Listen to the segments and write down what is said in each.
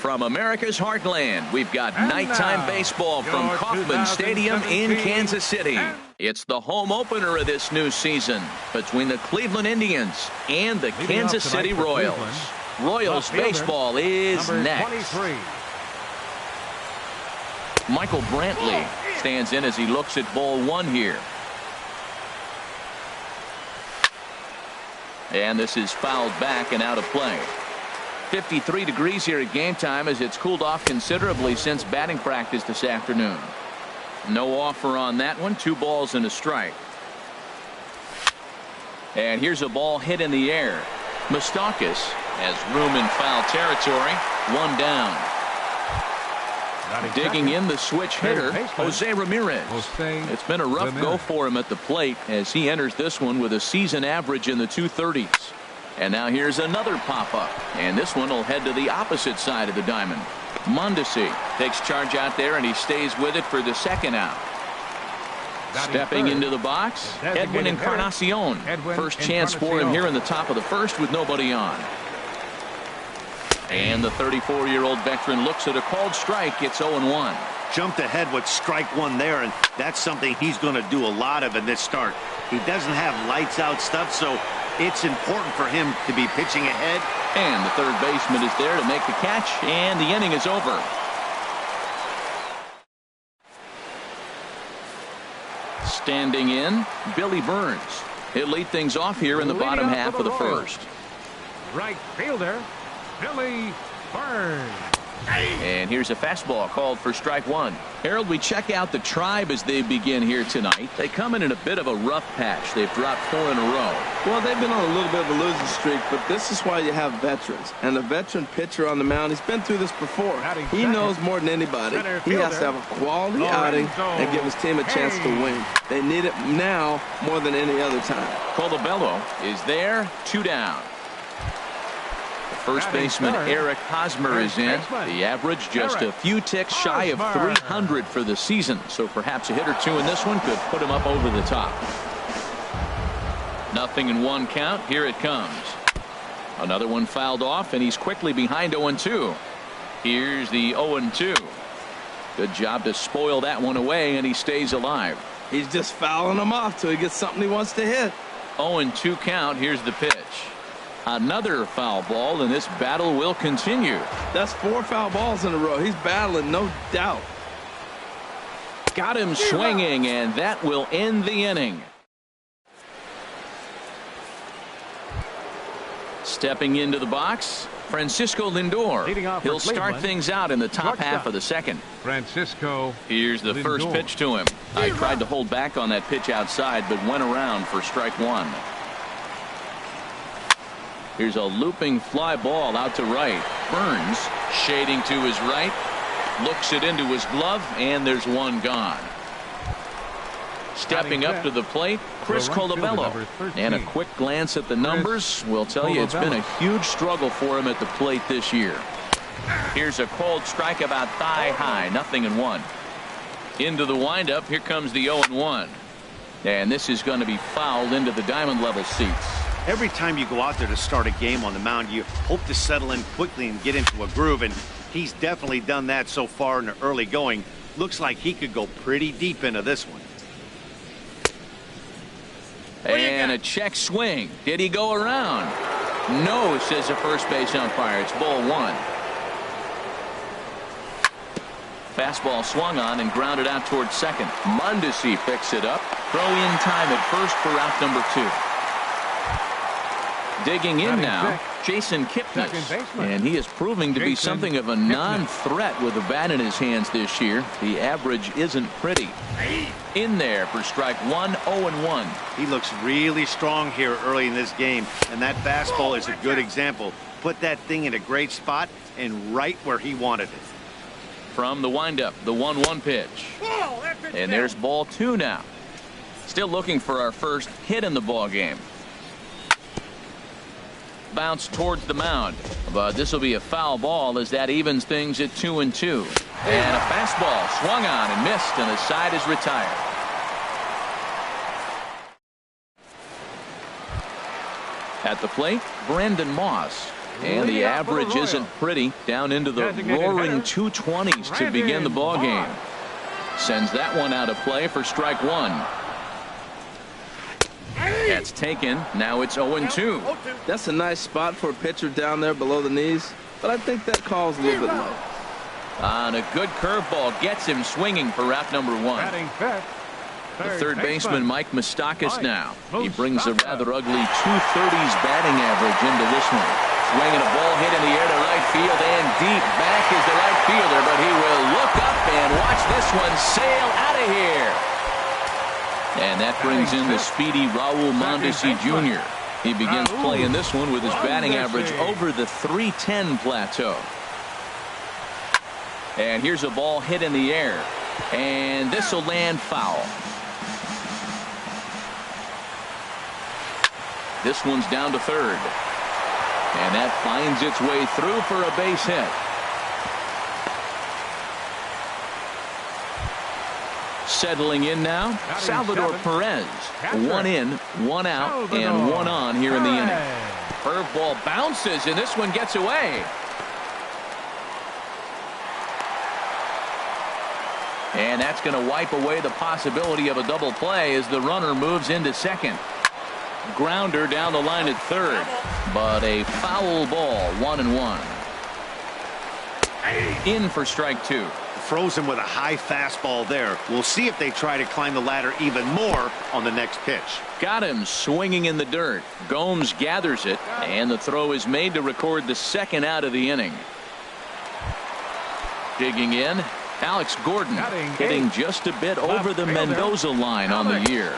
from America's heartland, we've got nighttime baseball from Kauffman Stadium in Kansas City. It's the home opener of this new season between the Cleveland Indians and the Kansas City Royals. Royals baseball is next. Michael Brantley stands in as he looks at ball one here. And this is fouled back and out of play. 53 degrees here at game time as it's cooled off considerably since batting practice this afternoon. No offer on that one. 2 balls and a strike. And here's a ball hit in the air. Moustakas has room in foul territory. 1 down. Digging in the switch hitter, Jose Ramirez. It's been a rough go for him at the plate as he enters this one with a season average in the 230s. And now here's another pop-up, and this one will head to the opposite side of the diamond. Mondesi takes charge out there, and he stays with it for the second out. Stepping into the box, Edwin Encarnacion. First chance for him here in the top of the first with nobody on. And the 34-year-old veteran looks at a called strike. It's 0-1. Jumped ahead with strike one there, and that's something he's going to do a lot of in this start. He doesn't have lights-out stuff, so it's important for him to be pitching ahead. And the third baseman is there to make the catch, and the inning is over. Standing in, Billy Burns. He'll lead things off here in the bottom half of the first. Right fielder, Billy Burns. And here's a fastball called for strike one. Harold, we check out the Tribe as they begin here tonight. They come in a bit of a rough patch. They've dropped 4 in a row. Well, they've been on a little bit of a losing streak, but this is why you have veterans. And a veteran pitcher on the mound, he's been through this before. He knows more than anybody. He has to have a quality outing and give his team a chance to win. They need it now more than any other time. Colabello is there, 2 down. First baseman Eric Hosmer is in. The average just a few ticks shy of 300 for the season, so perhaps a hit or 2 in this one could put him up over the top. 0-1 count. Here it comes. Another one fouled off, and he's quickly behind 0-2. Here's the 0-2. Good job to spoil that one away, and he stays alive. He's just fouling them off till he gets something he wants to hit. 0-2 count. Here's the pitch. Another foul ball, and this battle will continue. That's 4 foul balls in a row. He's battling, no doubt. Got him swinging, and that will end the inning. Stepping into the box, Francisco Lindor. He'll start things out in the top half of the second. Francisco. Here's the first pitch to him. I tried to hold back on that pitch outside, but went around for strike one. Here's a looping fly ball out to right. Burns shading to his right. Looks it into his glove, and there's one gone. Stepping up to the plate, Chris Colabello. And a quick glance at the numbers will tell you it's been a huge struggle for him at the plate this year. Here's a called strike about thigh high. 0-1. Into the windup. Here comes the 0-1. And this is going to be fouled into the diamond level seats. Every time you go out there to start a game on the mound, you hope to settle in quickly and get into a groove, and he's definitely done that so far in the early going. Looks like he could go pretty deep into this one. And a check swing. Did he go around? No, says the first base umpire. It's ball 1. Fastball swung on and grounded out towards second. Mondesi picks it up. Throw in time at first for out number 2. Digging in now, Jason Kipnis, and he is proving to be something of a non-threat with the bat in his hands this year. The average isn't pretty. In there for strike one, 0-1. He looks really strong here early in this game, and that fastball is a good example. Put that thing in a great spot and right where he wanted it. From the windup, the 1-1 pitch. And there's ball 2 now. Still looking for our first hit in the ball game. Bounce towards the mound, but this will be a foul ball as that evens things at 2-2. And a fastball swung on and missed, and the side is retired. At the plate, Brandon Moss. And the average isn't pretty, down into the roaring 220s to begin the ball game. Sends that one out of play for strike one. That's taken. Now it's 0-2. That's a nice spot for a pitcher down there below the knees, but I think that call's a little bit low. On a good curveball, gets him swinging for out number one. The third baseman, Mike Moustakas, now. He brings a rather ugly 230s batting average into this one. Swinging a ball hit in the air to right field and deep. Back is the right fielder, but he will look up and watch this one sail out of here. And that brings in the speedy Raul Mondesi Jr. He begins playing this one with his batting average over the 310 plateau. And here's a ball hit in the air. And this will land foul. This one's down to third. And that finds its way through for a base hit. Settling in now, Salvador Perez. One in, one out, and one on here in the inning. Curveball bounces, and this one gets away. And that's going to wipe away the possibility of a double play as the runner moves into second. Grounder down the line at third, but a foul ball, 1-1. In for strike two. Frozen with a high fastball there. We'll see if they try to climb the ladder even more on the next pitch. Got him swinging in the dirt. Gomes gathers it, and the throw is made to record the second out of the inning. Digging in, Alex Gordon, hitting just a bit over the Mendoza line on the year.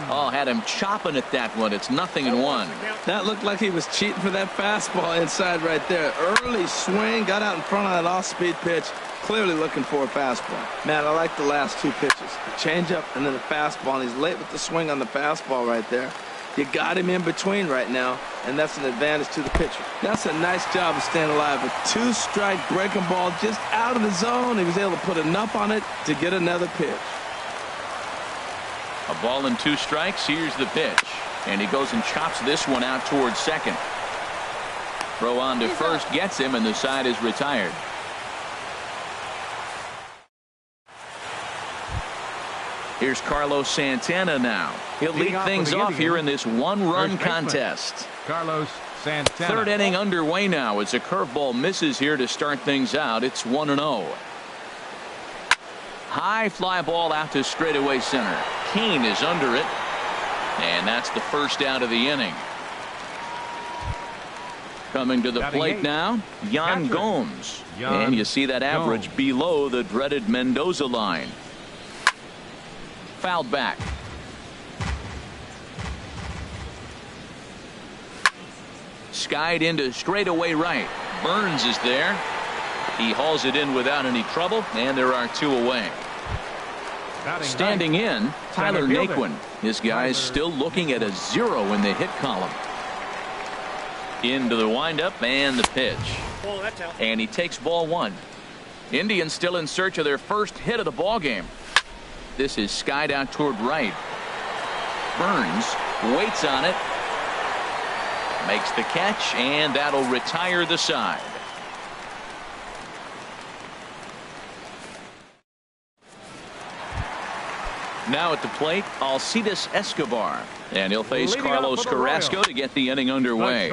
Oh, had him chopping at that one. It's 0-1. That looked like he was cheating for that fastball inside right there. Early swing, got out in front of that off-speed pitch. Clearly looking for a fastball. Man, I like the last two pitches. The changeup and then the fastball. And he's late with the swing on the fastball right there. You got him in between right now, and that's an advantage to the pitcher. That's a nice job of staying alive. A two-strike breaking ball just out of the zone. He was able to put enough on it to get another pitch. A ball and 2 strikes. Here's the pitch. And he goes and chops this one out towards second. Throw on to first gets him, and the side is retired. Here's Carlos Santana now. He'll lead things off here in this one-run contest. Carlos Santana. Third inning underway now as a curveball misses here to start things out. It's 1-0. High fly ball out to straightaway center. Kane is under it. And that's the first out of the inning. Coming to the plate now, Yan Gomes. And you see that average below the dreaded Mendoza line. Fouled back. Skied into straightaway right. Burns is there. He hauls it in without any trouble, and there are 2 away. Standing in, Tyler Naquin. His guys still looking at a 0 in the hit column. Into the windup and the pitch. And he takes ball 1. Indians still in search of their first hit of the ball game. This is skied out toward right. Burns waits on it. Makes the catch, and that'll retire the side. Now at the plate, Alcides Escobar. And he'll face Carlos Carrasco to get the inning underway.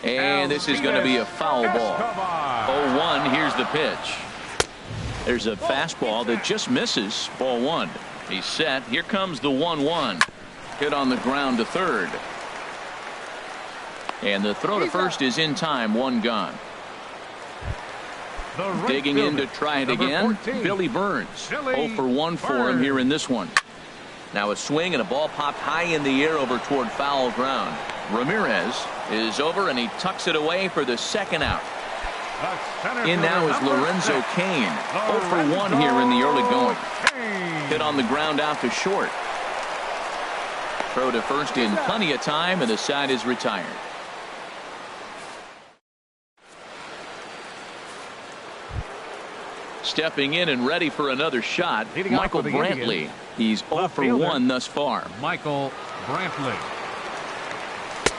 And this is going to be a foul ball. 0-1, here's the pitch. There's a fastball that just misses. Ball 1. He's set. Here comes the 1-1. Hit on the ground to third. And the throw to first is in time. 1 gone. Digging in to try it again. Billy Burns. 0 for 1 for him here in this one. Now a swing and a ball popped high in the air over toward foul ground. Ramirez is over and he tucks it away for the second out. In now is Lorenzo Cain. 0 for 1 here in the early going. Hit on the ground out to short. Throw to first in plenty of time, and the side is retired. Stepping in and ready for another shot, Michael Brantley. He's 0 for 1 thus far. Michael Brantley.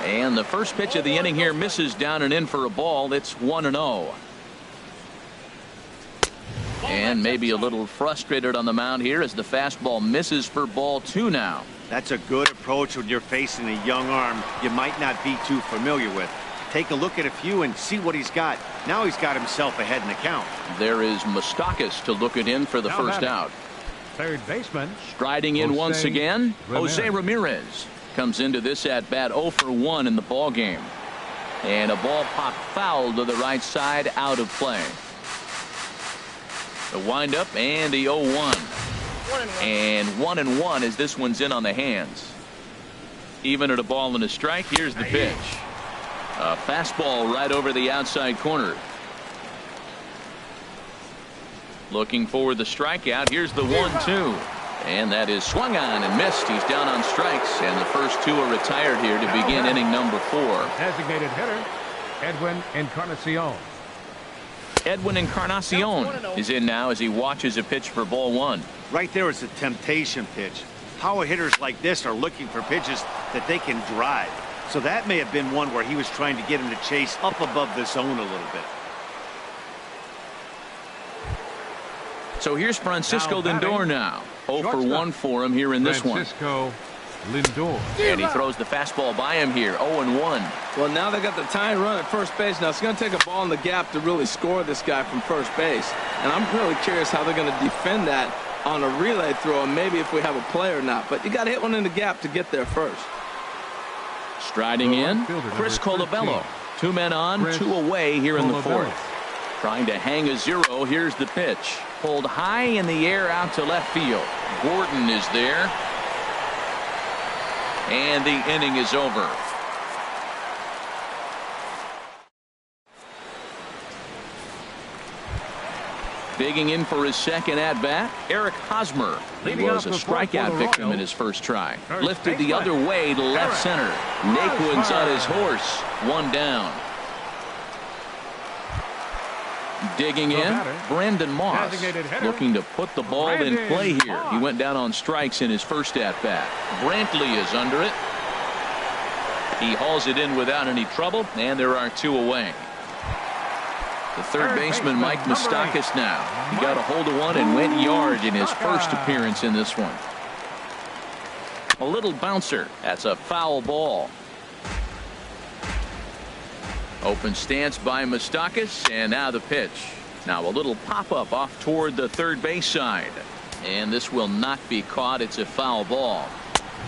And the first pitch of the inning here misses down and in for a ball. It's 1-0. And maybe a little frustrated on the mound here as the fastball misses for ball 2 now. That's a good approach when you're facing a young arm you might not be too familiar with. Take a look at a few and see what he's got. Now he's got himself ahead in the count. There is Moustakas to look it in for the first out. Third baseman. Striding in once again, Jose Ramirez comes into this at bat 0 for 1 in the ball game. And a ball popped foul to the right side, out of play. The windup and the 0-1. And 1-1 as this one's in on the hands. Even at a ball and a strike, here's the pitch. A fastball right over the outside corner. Looking for the strikeout. Here's the 1-2. And that is swung on and missed. He's down on strikes. And the first 2 are retired here to begin inning number 4. Designated hitter, Edwin Encarnacion. Edwin Encarnacion is in now as he watches a pitch for ball 1. Right there is a temptation pitch. Power hitters like this are looking for pitches that they can drive. So that may have been one where he was trying to get him to chase up above the zone a little bit. So here's Francisco Lindor now. 0 for 1 for him here in this one. Francisco Lindor. And he throws the fastball by him here. 0-1. Well, now they got the tying run at first base. Now it's going to take a ball in the gap to really score this guy from first base. And I'm really curious how they're going to defend that on a relay throw, and maybe if we have a play or not. But you got to hit one in the gap to get there first. Striding in, Chris Colabello. 2 men on, 2 away here in the 4th. Trying to hang a 0. Here's the pitch. Pulled high in the air out to left field. Gordon is there. And the inning is over. Digging in for his second at-bat, Eric Hosmer. He was a strikeout victim in his first try. Lifted the other way to left center. Naquin's on his horse. 1 down. Digging in, Brandon Moss, looking to put the ball in play here. He went down on strikes in his first at-bat. Brantley is under it. He hauls it in without any trouble, and there are 2 away. The third baseman, Mike Moustakas now. He got a hold of one and went yard in his first appearance in this one. A little bouncer. That's a foul ball. Open stance by Moustakas, and now the pitch. Now a little pop-up off toward the third base side. And this will not be caught. It's a foul ball.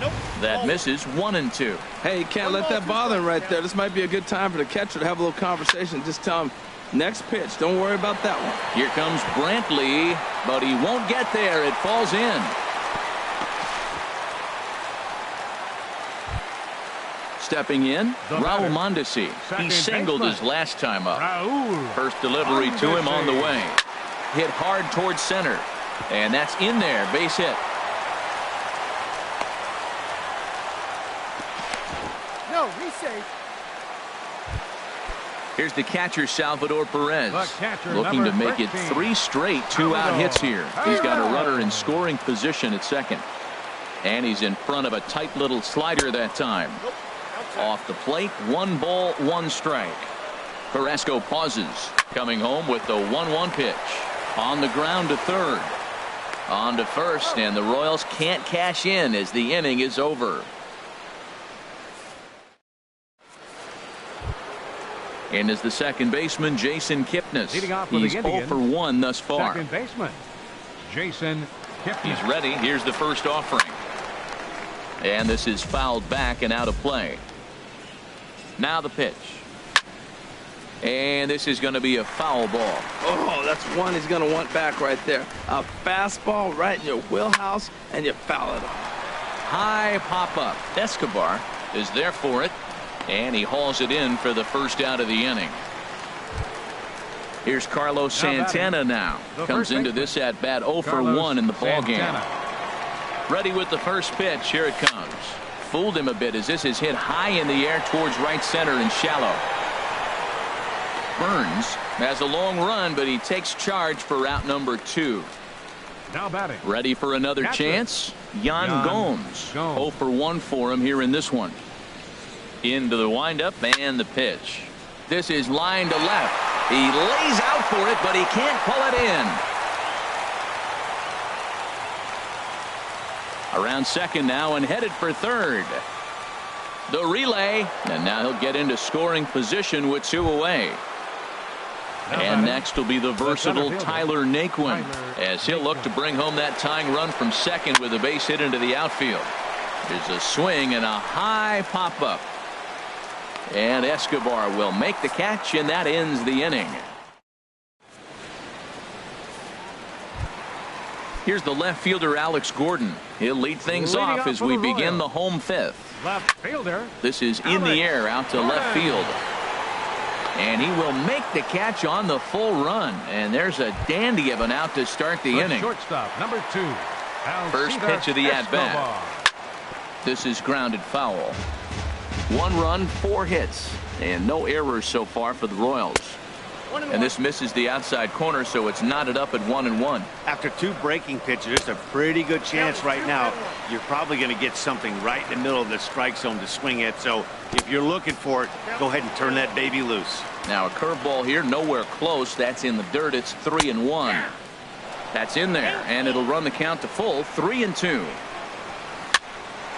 Nope. That misses. 1-2. Hey, you can't let that bother him right there. This might be a good time for the catcher to have a little conversation. Just tell him, next pitch. Don't worry about that one. Here comes Brantley, but he won't get there. It falls in. Stepping in, Raul Mondesi. He singled his last time up. First delivery to him on the way. Hit hard towards center. And that's in there. Base hit. No, he's safe. Here's the catcher, Salvador Perez, looking to make it 3 straight 2-out hits here. He's got a runner in scoring position at second. And he's in front of a tight little slider that time. Off the plate, 1 ball, 1 strike. Carrasco pauses, coming home with the 1-1 pitch. On the ground to third. On to first, and the Royals can't cash in as the inning is over. And is the second baseman, Jason Kipnis. He's 0 for 1 thus far. Second baseman, Jason Kipnis. He's ready. Here's the first offering. And this is fouled back and out of play. Now the pitch. And this is going to be a foul ball. Oh, that's one he's going to want back right there. A fastball right in your wheelhouse, and you foul it off. High pop-up. Escobar is there for it. And he hauls it in for the first out of the inning. Here's Carlos Santana now. Comes into this at-bat 0 for 1 in the ball game. Ready with the first pitch. Here it comes. Fooled him a bit as this is hit high in the air towards right center and shallow. Burns has a long run, but he takes charge for route number 2. Now batting. Ready for another chance? Yan Gomes. 0 for 1 for him here in this one. Into the windup and the pitch. This is line to left. He lays out for it, but he can't pull it in. Around second now and headed for third. The relay, and now he'll get into scoring position with 2 away. And next will be the versatile Tyler Naquin, as he'll look to bring home that tying run from second with a base hit into the outfield. There's a swing and a high pop-up. And Escobar will make the catch, and that ends the inning. Here's the left fielder, Alex Gordon. He'll lead things off as we begin the home fifth. Left fielder. This is in the air out to left field. And he will make the catch on the full run. And there's a dandy of an out to start the inning. Shortstop, number 2. First pitch of the at-bat. This is grounded foul. 1 run, 4 hits, and no errors so far for the Royals. And this misses the outside corner, so it's knotted up at 1-1. After 2 breaking pitches, there's a pretty good chance right now you're probably going to get something right in the middle of the strike zone to swing at. So if you're looking for it, go ahead and turn that baby loose. Now a curveball here, nowhere close. That's in the dirt. It's 3-1. That's in there, and it'll run the count to full, 3-2.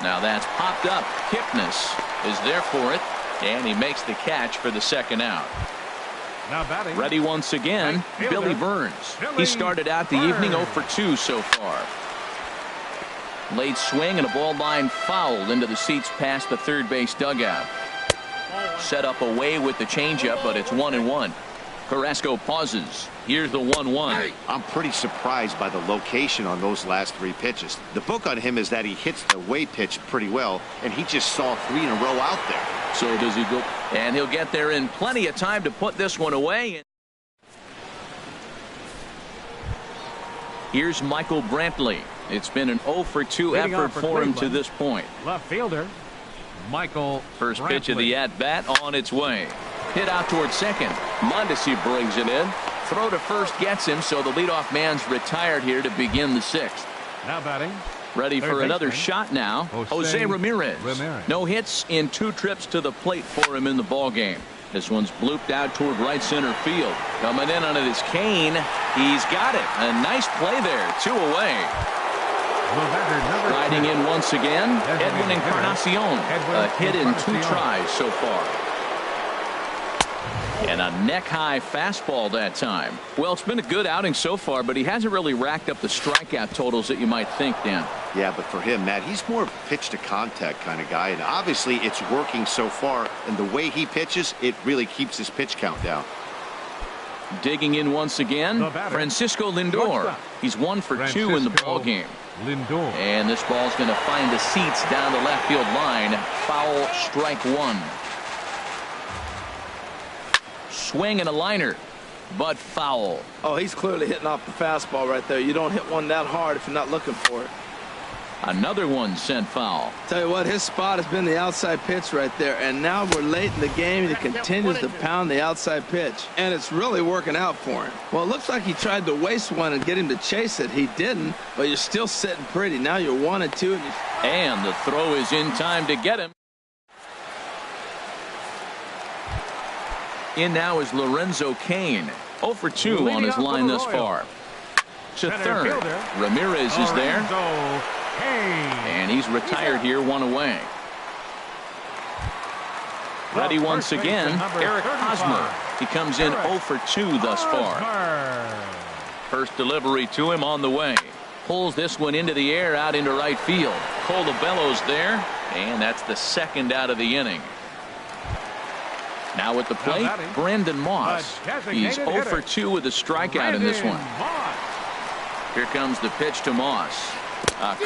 Now that's popped up. Kipnis is there for it, and he makes the catch for the second out. Now batting. Ready once again, Billy Burns. He started out the evening 0 for 2 so far. Late swing and a ball line fouled into the seats past the third base dugout. Set up away with the changeup, but it's 1-1. Carrasco pauses. Here's the 1-1. I'm pretty surprised by the location on those last 3 pitches. The book on him is that he hits the away pitch pretty well, and he just saw 3 in a row out there. So does he go? And he'll get there in plenty of time to put this one away. Here's Michael Brantley. It's been an 0 for 2 effort for him to this point. Left fielder, Michael First Brantley. pitch of the at-bat on its way. Hit out towards second. Mondesi brings it in. Throw to first gets him, so the leadoff man's retired here to begin the 6th. Now batting. Ready for another shot now. Jose Ramirez. No hits in 2 trips to the plate for him in the ball game. This one's blooped out toward right center field. Coming in on it is Kane. He's got it. A nice play there. 2 away. Riding in once again, Edwin Encarnacion. A hit in 2 tries so far. And a neck-high fastball that time. Well, it's been a good outing so far, but he hasn't really racked up the strikeout totals that you might think, Dan. Yeah, but for him, Matt, he's more of a pitch-to-contact kind of guy, and obviously it's working so far, and the way he pitches, it really keeps his pitch count down. Digging in once again, Francisco Lindor. He's 1 for 2 in the ball game. And this ball's going to find the seats down the left field line. Foul, strike 1. Swing and a liner, but foul. Oh, he's clearly hitting off the fastball right there. You don't hit one that hard if you're not looking for it. Another one sent foul. Tell you what, his spot has been the outside pitch right there, and now we're late in the game. He continues to pound the outside pitch, and it's really working out for him. Well, it looks like he tried to waste one and get him to chase it. He didn't, but you're still sitting pretty. Now you're 1-2. And the throw is in time to get him. In now is Lorenzo Cain. 0 for 2 on his line thus far. To third. Ramirez is there. And he's retired here, 1 away. Ready once again, Eric Hosmer. He comes in 0 for 2 thus far. First delivery to him on the way. Pulls this one into the air out into right field. Colabello's there, and that's the second out of the inning. Now at the plate, Brandon Moss. He's 0 for 2 with a strikeout in this one. Here comes the pitch to Moss.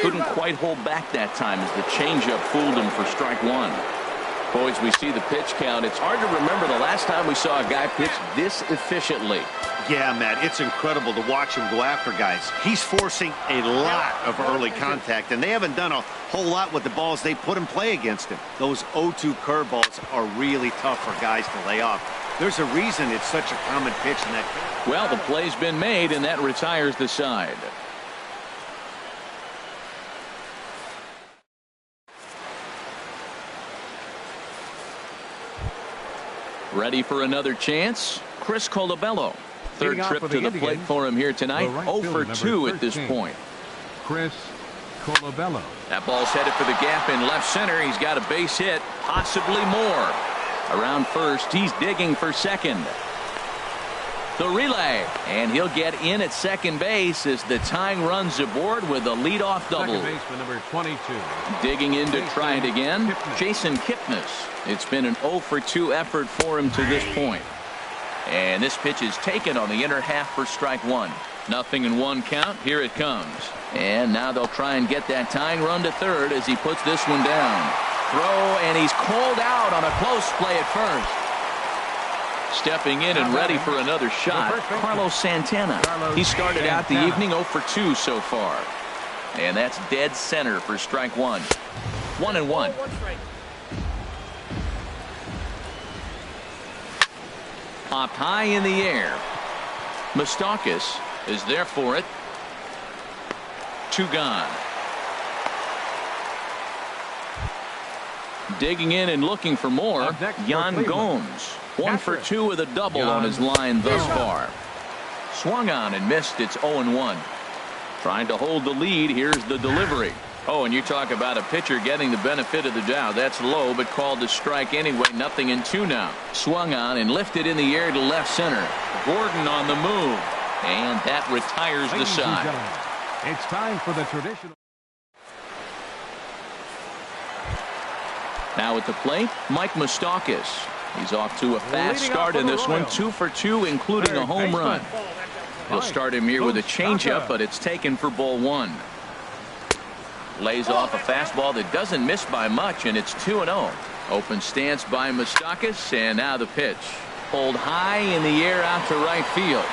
Couldn't quite hold back that time as the changeup fooled him for strike 1. Boys, we see the pitch count. It's hard to remember the last time we saw a guy pitch this efficiently. Yeah, Matt, it's incredible to watch him go after guys. He's forcing a lot of early contact, and they haven't done a whole lot with the balls they put in play against him. Those 0-2 curveballs are really tough for guys to lay off. There's a reason it's such a common pitch in that. Well, the play's been made, and that retires the side. Ready for another chance? Chris Colabello. Third trip to the plate for him here tonight. 0 for 2 at this point. Chris Colabello. That ball's headed for the gap in left center. He's got a base hit, possibly more. Around first, he's digging for second. The relay, and he'll get in at second base as the tying runs aboard with a leadoff double. Second baseman number 22. Digging in to try it again, Jason Kipnis. It's been an 0 for 2 effort for him to this point. And this pitch is taken on the inner half for strike one. 0-1 count. Here it comes. And now they'll try and get that tying run to third as he puts this one down. Throw, and he's called out on a close play at first. Stepping in and ready for another shot, Carlos Santana. He started out the evening 0 for 2 so far. And that's dead center for strike one. 1-1. Popped high in the air. Moustakas is there for it. 2 gone. Digging in and looking for more, Yan Gomes. 1 for 2 with a double on his line thus far. Swung on and missed. It's 0-1. Trying to hold the lead. Here's the delivery. Oh, and you talk about a pitcher getting the benefit of the doubt. That's low, but called to strike anyway. 0-2 now. Swung on and lifted in the air to left center. Gordon on the move. And that retires the side. It's time for the traditional. Now at the plate, Mike Moustakas. He's off to a fast start in this one. 2 for 2, including a home run. He'll start him here with a changeup, but it's taken for ball 1. Lays off a fastball that doesn't miss by much, and it's 2-0. Open stance by Moustakas, and now the pitch. Pulled high in the air out to right field.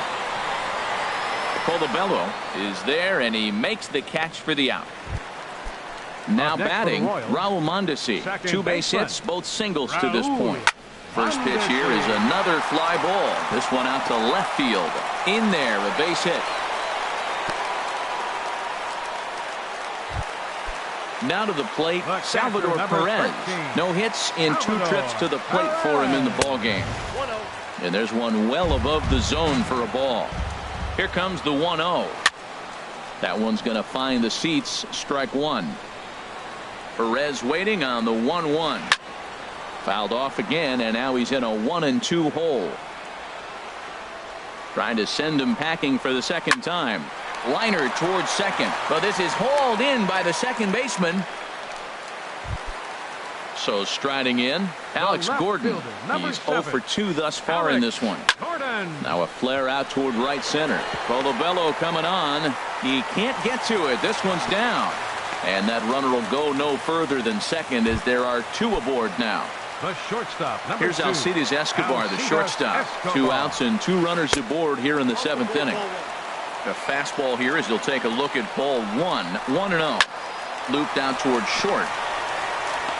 Colabello is there, and he makes the catch for the out. Now batting, Raul Mondesi. 2 base hits, both singles to this point. First pitch here is another fly ball. This one out to left field. In there, a base hit. Now to the plate, Salvador Perez. No hits in 2 trips to the plate for him in the ballgame. And there's one well above the zone for a ball. Here comes the 1-0. That one's going to find the seats. Strike one. Perez waiting on the 1-1. Fouled off again, and now he's in a 1-2 hole. Trying to send him packing for the second time. Liner towards second, but this is hauled in by the second baseman. So striding in, Alex Gordon. He's 0 for 2 thus far in this one. Now a flare out toward right center. Colabello coming on. He can't get to it. This one's down. And that runner will go no further than second as there are 2 aboard now. The shortstop. Here's Alcides Escobar, the shortstop. 2 outs and 2 runners aboard here in the 7th inning. A fastball here as he'll take a look at ball 1. 1-0. Looped out toward short.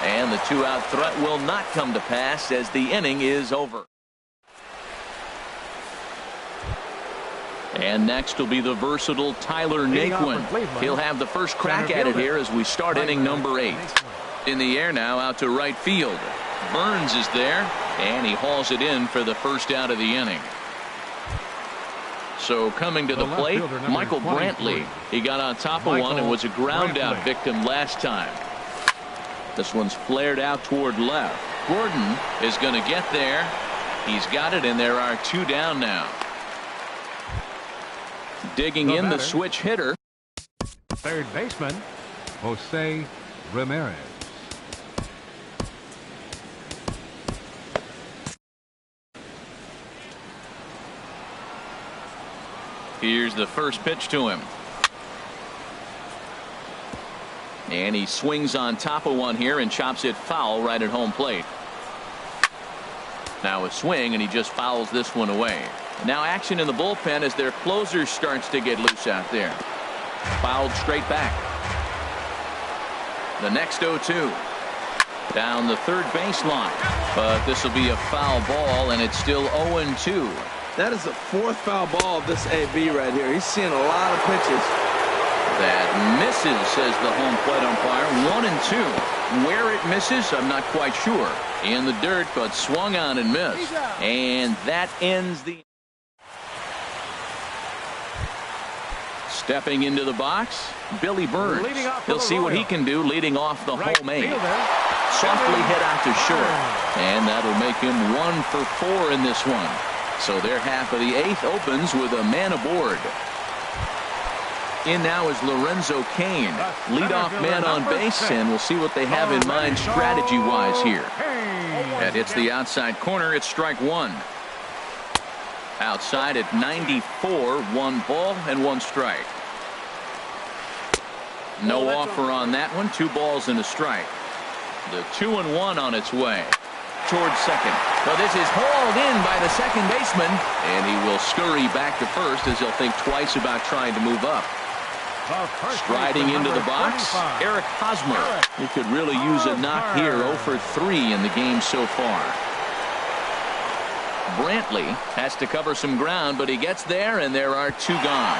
And the 2-out threat will not come to pass as the inning is over. And next will be the versatile Tyler Naquin. He'll have the first crack at it here as we start inning number 8. In the air now out to right field. Burns is there, and he hauls it in for the first out of the inning. So coming to the plate, Michael Brantley. He got on top of one and was a ground out victim last time. This one's flared out toward left. Gordon is going to get there. He's got it, and there are 2 down now. Digging in the switch hitter. Third baseman, Jose Ramirez. Here's the first pitch to him. And he swings on top of one here and chops it foul right at home plate. Now a swing, and he just fouls this one away. Now action in the bullpen as their closer starts to get loose out there. Fouled straight back. The next 0-2. Down the third baseline. But this will be a foul ball, and it's still 0-2. That is the 4th foul ball of this AB right here. He's seeing a lot of pitches. That misses, says the home plate umpire. 1-2. Where it misses, I'm not quite sure. In the dirt, but swung on and missed. And that ends the... Stepping into the box, Billy Burns. He'll see what he can do leading off the home eight. Softly hit out to short. And that'll make him 1 for 4 in this one. So their half of the eighth opens with a man aboard. In now is Lorenzo Cain, leadoff man on base, and we'll see what they have in mind strategy-wise here. That hits the outside corner. It's strike one. Outside at 94, 1 ball and 1 strike. No offer on that one. 2 balls and a strike. The 2-1 on its way towards second. Well, this is hauled in by the second baseman, and he will scurry back to first as he'll think twice about trying to move up. Striding into the box, Eric Hosmer. He could really use a knock here. 0 for 3 in the game so far. Brantley has to cover some ground, but he gets there, and there are 2 gone.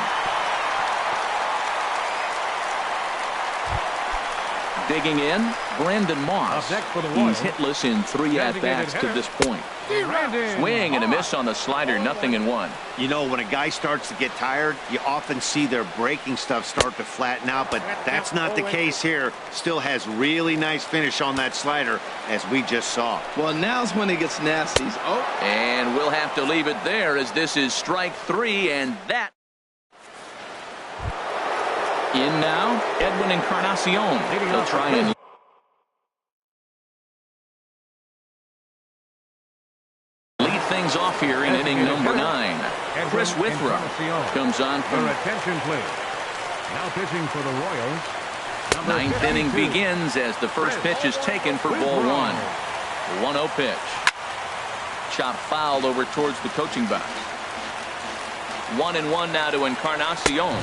Digging in, Brandon Moss. He's hitless in 3 at-bats to this point. Swing and a miss on the slider, 0-1. You know, when a guy starts to get tired, you often see their breaking stuff start to flatten out, but that's not the case here. Still has really nice finish on that slider, as we just saw. Well, now's when he gets nasty. Oh. And we'll have to leave it there as this is strike 3, and that. In now, Edwin Encarnacion. He'll try and lead things off here in inning number 9. Chris Withrow comes on from... Attention, please. Now pitching for the Royals. 9th inning begins as the first pitch is taken for ball 1. 1-0 pitch. Chop fouled over towards the coaching box. 1-1 now to Encarnacion.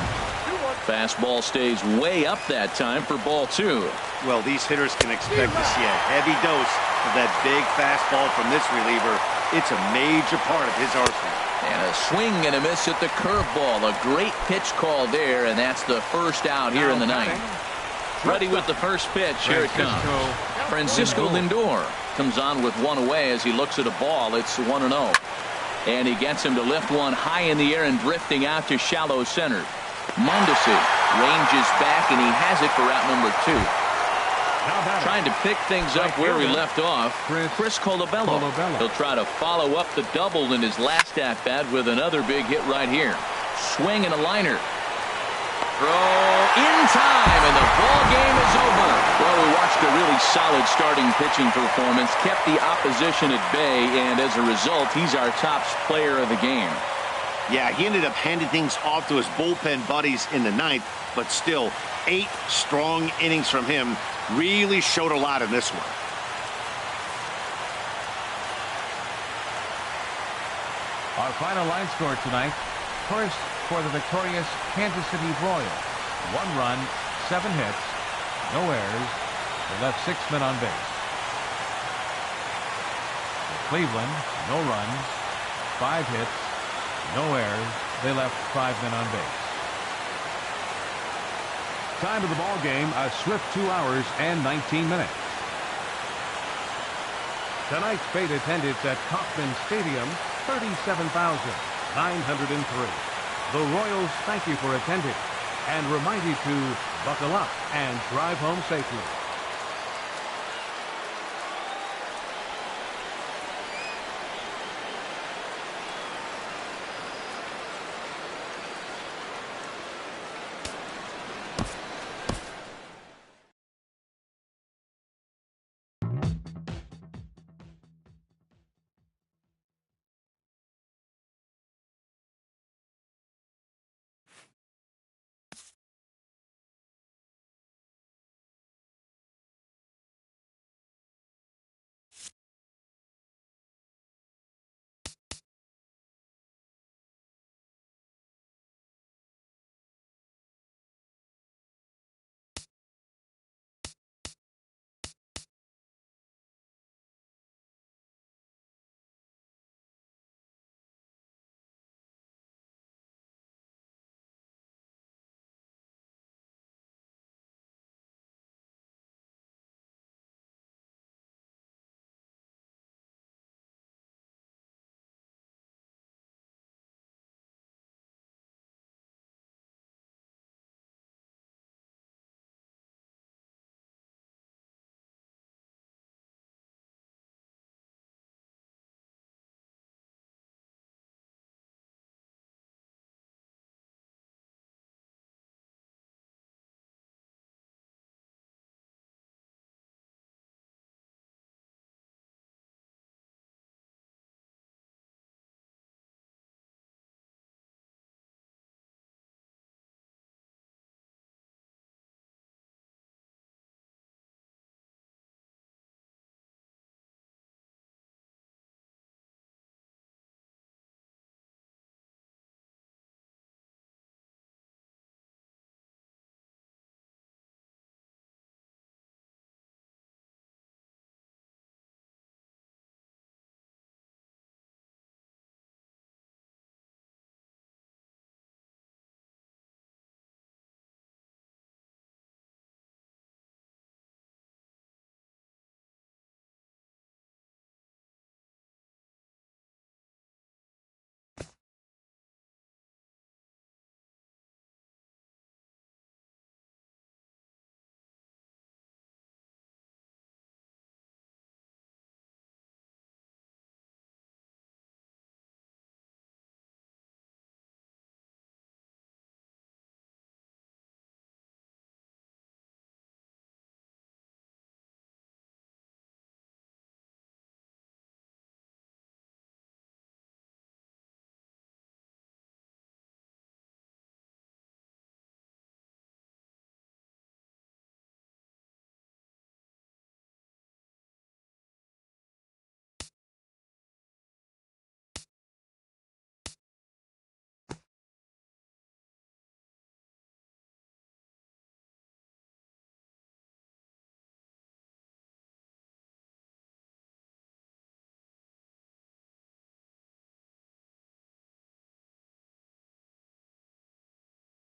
Fastball stays way up that time for ball 2. Well, these hitters can expect to see a heavy dose of that big fastball from this reliever. It's a major part of his arsenal. And a swing and a miss at the curveball. A great pitch call there, and that's the first out here in the 9th. Ready with the first pitch. Here it comes. Francisco Lindor comes on with 1 away as he looks at a ball. It's 1-0. And he gets him to lift one high in the air and drifting out to shallow center. Mondesi ranges back, and he has it for out number 2. Trying to pick things up where he left off, Chris Colabello. He'll try to follow up the double in his last at-bat with another big hit right here. Swing and a liner. Throw in time, and the ball game is over. Well, we watched a really solid starting pitching performance, kept the opposition at bay, and as a result, he's our top player of the game. Yeah, he ended up handing things off to his bullpen buddies in the 9th, but still 8 strong innings from him. Really showed a lot in this one. Our final line score tonight. First, for the victorious Kansas City Royals. 1 run, 7 hits, no errors. They left 6 men on base. For Cleveland, no runs, 5 hits, no errors. They left 5 men on base. Time of the ball game, a swift 2 hours and 19 minutes. Tonight's paid attendance at Kauffman Stadium, 37,903. The Royals thank you for attending and remind you to buckle up and drive home safely.